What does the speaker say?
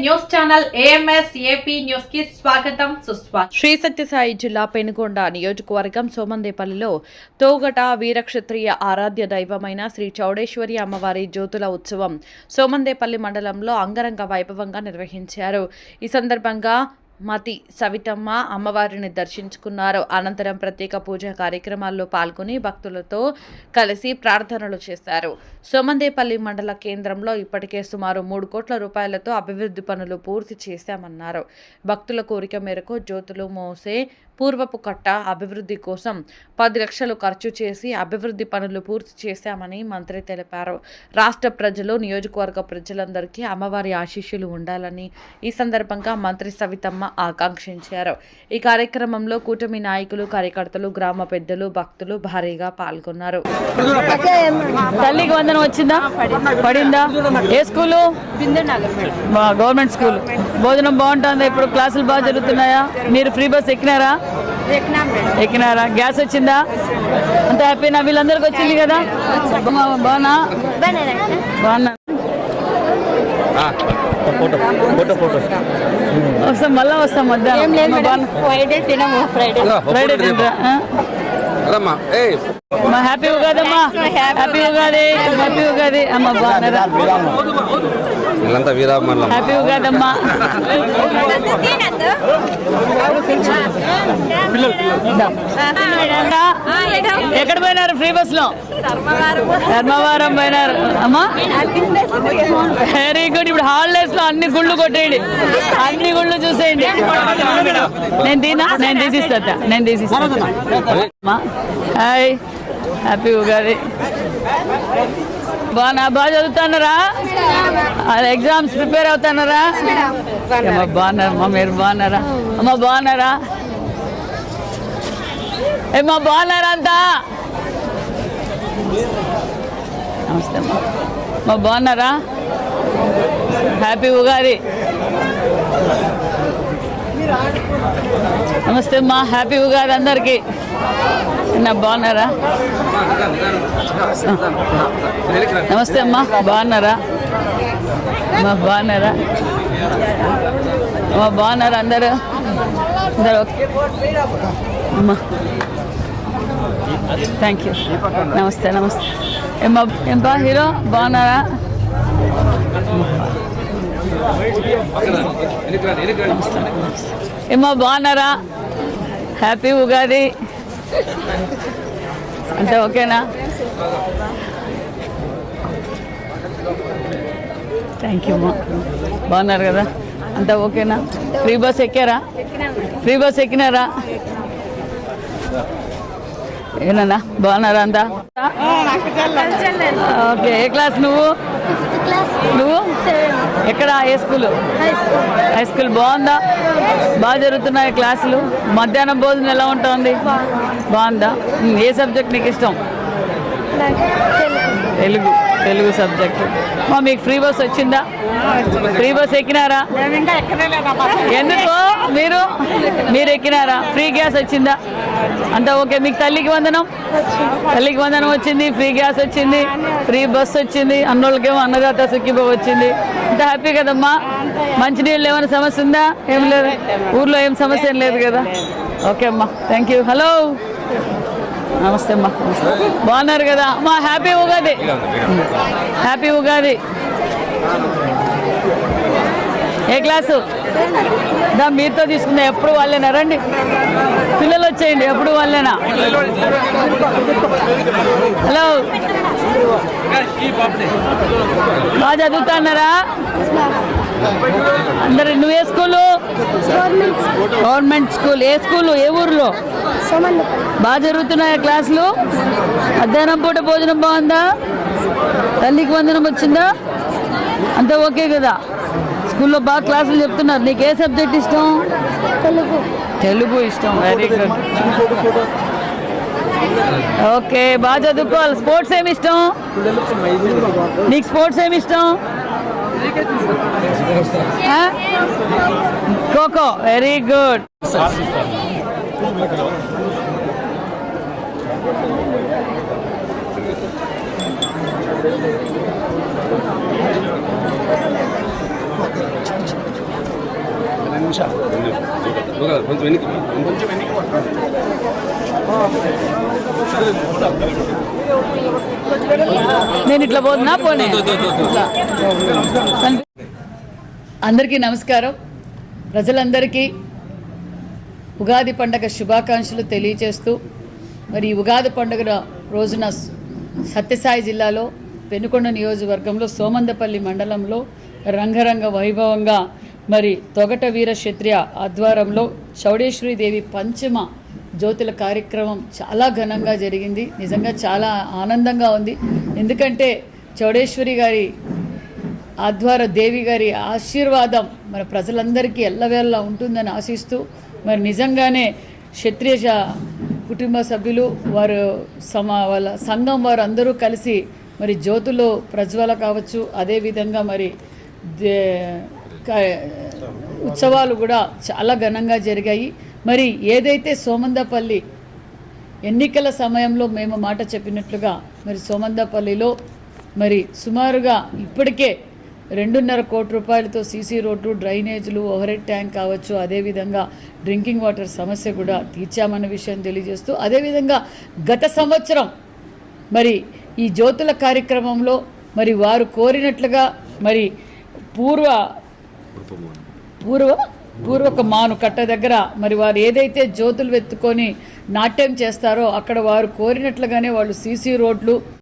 News channel AMS AP news కి స్వాగతం సుస్వాగతం. శ్రీ సత్యసాయి జిల్లా పెనుగొండ నియోజకవర్గం సోమందేపల్లిలో తోగట వీరక్షత్రియ ఆరాధ్య దైవమైన శ్రీ చౌడేశ్వరి అమ్మవారి జ్యోతుల ఉత్సవం సోమందేపల్లి మండలంలో అంగరంగ వైభవంగా నిర్వహించారు. ఈ సందర్భంగా మతి సవితమ్మ అమ్మవారిని దర్శించుకున్నారు. అనంతరం ప్రత్యేక పూజా కార్యక్రమాల్లో పాల్గొని భక్తులతో కలిసి ప్రార్థనలు చేశారు. సోమందేపల్లి మండల కేంద్రంలో ఇప్పటికే సుమారు 3 కోట్ల రూపాయలతో అభివృద్ధి పనులు పూర్తి చేశామన్నారు. భక్తుల కోరిక మేరకు జ్యోతులు మోసే పూర్వపు కట్ట అభివృద్ధి కోసం 10 లక్షలు ఖర్చు చేసి అభివృద్ధి పనులు పూర్తి చేశామని మంత్రి తెలిపారు. రాష్ట్ర ప్రజలు నియోజకవర్గ ప్రజలందరికీ అమ్మవారి ఆశీస్సులు ఉండాలని ఈ సందర్భంగా మంత్రి సవితమ్మ ఆకాంక్షించారు. ఈ కార్యక్రమంలో కూటమి నాయకులు, కార్యకర్తలు, గ్రామ పెద్దలు, భక్తులు భారీగా పాల్గొన్నారు. తల్లికి వందనం వచ్చిందా? పడిందా? ఏ స్కూలు? Government school. భోజనం బాగుంటుందా? ఇప్పుడు క్లాసులు బాగా జరుగుతున్నాయా? మీరు ఫ్రీ బస్ ఎక్కినారా? గ్యాస్ వచ్చిందా? అంత హ్యాపీనా? వీళ్ళందరికి వచ్చింది కదా? బాగున్నా? వస్తాం, మళ్ళా వస్తాం మధ్యాహ్నం. ఫ్రైడే తింటా. హ్యాపీ ఉగాది అమ్మా, హ్యాపీ ఉగాది, హ్యాపీ ఉగాది అమ్మ. బాగున్నారా? హ్యాపీ ఉగాది అమ్మా. ఎక్కడ పోయినారు? ఫ్రీ బస్ లో ధర్మవరం పోయినారు అమ్మా. Very good. ఇప్పుడు హాలిడేస్ లో అన్ని గుళ్ళు కొట్టేయండి, అన్ని గుళ్ళు చూసేయండి. నేను తీసిస్తా. Hi, happy Ugadi. బాగా చదువుతున్నారా? ఎగ్జామ్స్ ప్రిపేర్ అవుతున్నారా? బాగున్నారమ్మా. మీరు బాగున్నారా అమ్మ? బాగున్నారా ఏమా? బాగున్నారా అంతా? నమస్తే అమ్మా. బాగున్నారా? హ్యాపీ ఉగాది. నమస్తే అమ్మా, హ్యాపీ ఉగాది అందరికీ. బాగున్నారా? నమస్తే అమ్మా, బాగున్నారా? బాగున్నారా అమ్మా? బాగున్నారా అందరూ? అమ్మా థ్యాంక్ యూ. నమస్తే ఏమ్మా హీరో బాగున్నారా? ఏమ్మా బాగున్నారా? హ్యాపీ ఉగాది. అంటే ఓకేనా? థ్యాంక్ యూ అమ్మా. బాగున్నారు కదా? అంతా ఓకేనా? ఫ్రీ బస్ ఎక్కారా? ఫ్రీ బస్ ఎక్కినారా? ఏనా? బాగున్నారా అంతా? ఓకే. ఏ క్లాస్ నువ్వు? ఎక్కడ? ఏ స్కూలు? High school. బాగుందా? బాగా జరుగుతున్నాయి క్లాసులు? మధ్యాహ్నం భోజనం ఎలా ఉంటుంది? బాగుందా? ఏ సబ్జెక్ట్ నీకు ఇష్టం? తెలుగు సబ్జెక్టు. మీకు ఫ్రీ బస్ వచ్చిందా? ఫ్రీ బస్ ఎక్కినారా? ఎందుకో మీరు ఎక్కినారా? ఫ్రీ గ్యాస్ వచ్చిందా? అంతా ఓకే. మీకు తల్లికి వందనం వచ్చింది, ఫ్రీ గ్యాస్ వచ్చింది, ఫ్రీ బస్ వచ్చింది, అన్నోళ్ళకేమో అన్నదాత సుఖీభవ వచ్చింది. అంత హ్యాపీ కదమ్మా? మంచినీళ్ళు ఏమైనా సమస్య ఉందా? ఏం లేదు. ఊర్లో ఏం సమస్య ఏం లేదు కదా? ఓకే అమ్మా, థ్యాంక్ యూ. హలో, నమస్తే అమ్మా. బాగున్నారు కదా అమ్మా? హ్యాపీ ఉగాది. హ్యాపీ ఉగాది. ఏ క్లాసు? మీతో తీసుకుందా? ఎప్పుడు వాళ్ళేనా? రండి పిల్లలు వచ్చేయండి. ఎప్పుడు వాళ్ళేనా? హలో, బాగా చదువుతున్నారా అందరు? నువ్వు ఏ స్కూలు? Government school. ఏ స్కూలు? ఏ ఊర్లో? బాగా జరుగుతున్నాయా క్లాసులు? మధ్యాహ్నం పూట భోజనం బాగుందా? తల్లికి వందనం వచ్చిందా? అంతా ఓకే కదా? స్కూల్లో బాగా క్లాసులు చెప్తున్నారు. నీకు ఏ సబ్జెక్ట్ ఇష్టం? తెలుగు ఇష్టం. Very good. ఓకే, బాగా చదువుకోవాలి. స్పోర్ట్స్ ఏమి ఇష్టం నీకు? స్పోర్ట్స్ ఏమి ఇష్టం? Kho kho. Very good. Thank you. కొంచెం వెనక్కి నేను ఇట్లా పోతున్నా పోనీ ఇట్లా. అందరికీ నమస్కారం. ప్రజలందరికీ ఉగాది పండగ శుభాకాంక్షలు తెలియజేస్తూ మరి ఈ ఉగాది పండుగ రోజున సత్యసాయి జిల్లాలో పెనుకొండ నియోజకవర్గంలో సోమందపల్లి మండలంలో రంగరంగ వైభవంగా మరి తొగట వీర క్షత్రియ ఆధ్వర్యంలో చౌడేశ్వరి దేవి పంచమ జ్యోతుల కార్యక్రమం చాలా ఘనంగా జరిగింది. నిజంగా చాలా ఆనందంగా ఉంది. ఎందుకంటే చౌడేశ్వరి గారి ఆధ్వర్య దేవి గారి ఆశీర్వాదం మన ప్రజలందరికీ ఎల్లవేళలా ఉంటుందని ఆశిస్తూ మరి నిజంగానే క్షత్రియ కుటుంబ సభ్యులు వారు వాళ్ళ సంఘం వారు అందరూ కలిసి మరి జ్యోతులు ప్రజ్వల కావచ్చు, అదేవిధంగా మరి ఉత్సవాలు కూడా చాలా ఘనంగా జరిగాయి. మరి ఏదైతే సోమందపల్లి ఎన్నికల సమయంలో మేము మాట చెప్పినట్లుగా మరి సోమందపల్లిలో మరి సుమారుగా ఇప్పటికే 2.5 కోట్ల రూపాయలతో సీసీ రోడ్లు, డ్రైనేజీలు, ఓవర్ ట్యాంక్ కావచ్చు, అదేవిధంగా డ్రింకింగ్ వాటర్ సమస్య కూడా తీర్చామన్న విషయం తెలియజేస్తూ, అదేవిధంగా గత సంవత్సరం మరి ఈ జ్యోతుల కార్యక్రమంలో మరి వారు కోరినట్లుగా మరి పూర్వక మాను కట్ట దగ్గర మరి వారు ఏదైతే జ్యోతులు వెత్తుకొని నాట్యం చేస్తారో అక్కడ వారు కోరినట్లుగానే వాళ్ళు సీసీ రోడ్లు